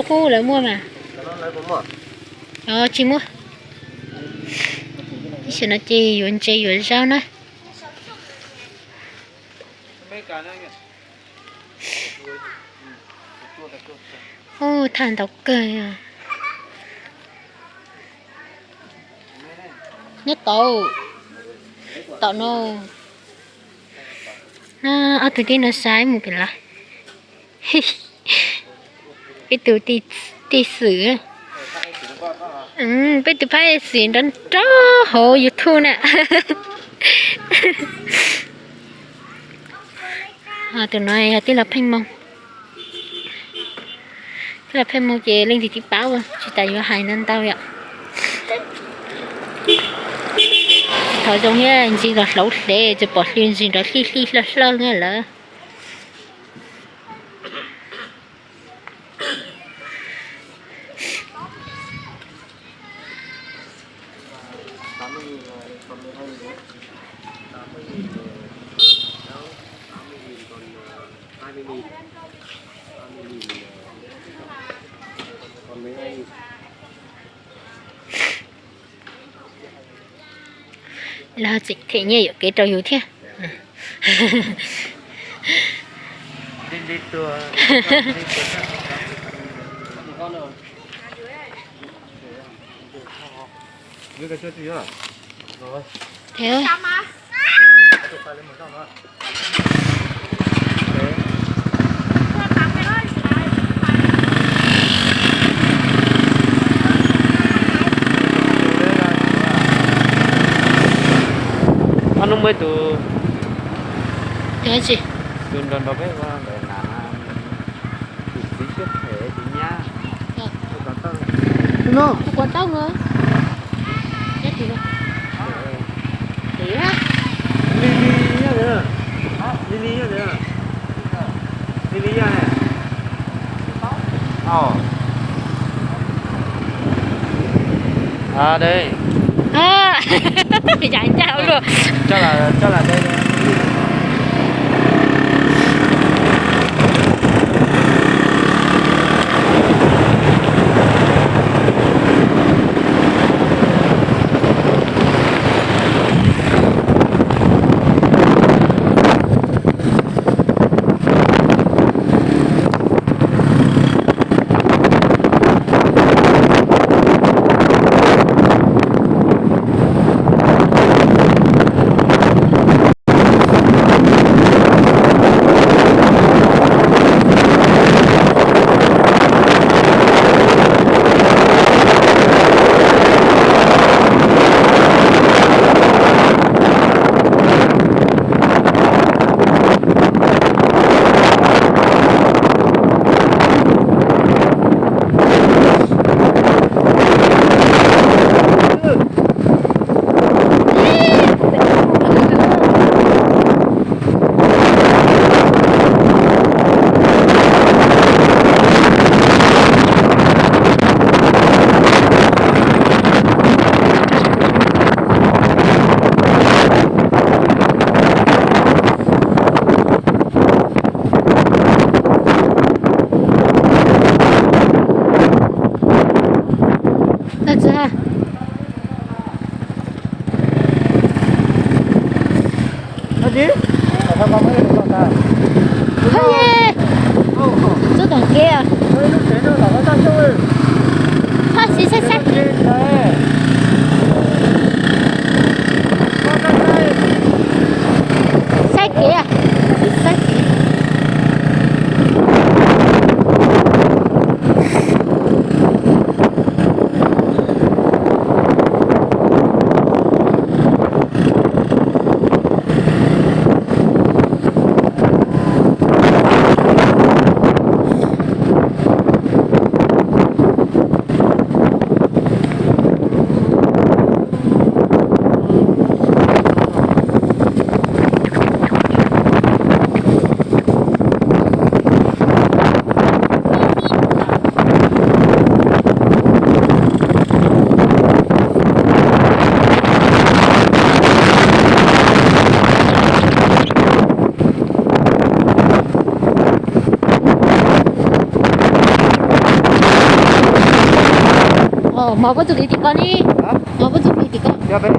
Cô lại mua mà. Chị mua. Chị nó chị yuan rau nữa. Ô, than độc cười à. Nhất tàu nó tụi tí nó sai một cái là cái tụi tí sữa bây tụi phải xịn đến đó hồ YouTube nè tụi này tí là phanh mông tí là phanh mông chị lên thì chị báo rồi chị tại vì hai nên tao vậy thôi giống như anh chị là lâu để cho bỏ liền gì đó li lo nghe là là dịch thế nhỉ cái trò yếu thế đi tour với cái gì nữa rồi thế ơi anh mới từ thế gì từ đồn đó về qua để là đi trước thể đi nhá no quan tao nữa chết thì đâu tí á Lily nhá nữa Lily nhá nữa Lily nhá này đây giải chào luôn cho là đây gì? Sao con mới được ta? thôi số thằng kia Ôi lúc thế nó bảo ta chơi. thôi xí xách xách xách kìa xách mà bắt được cái gì con đi? Hả? Mà bắt được cái gì con? Dạ bé.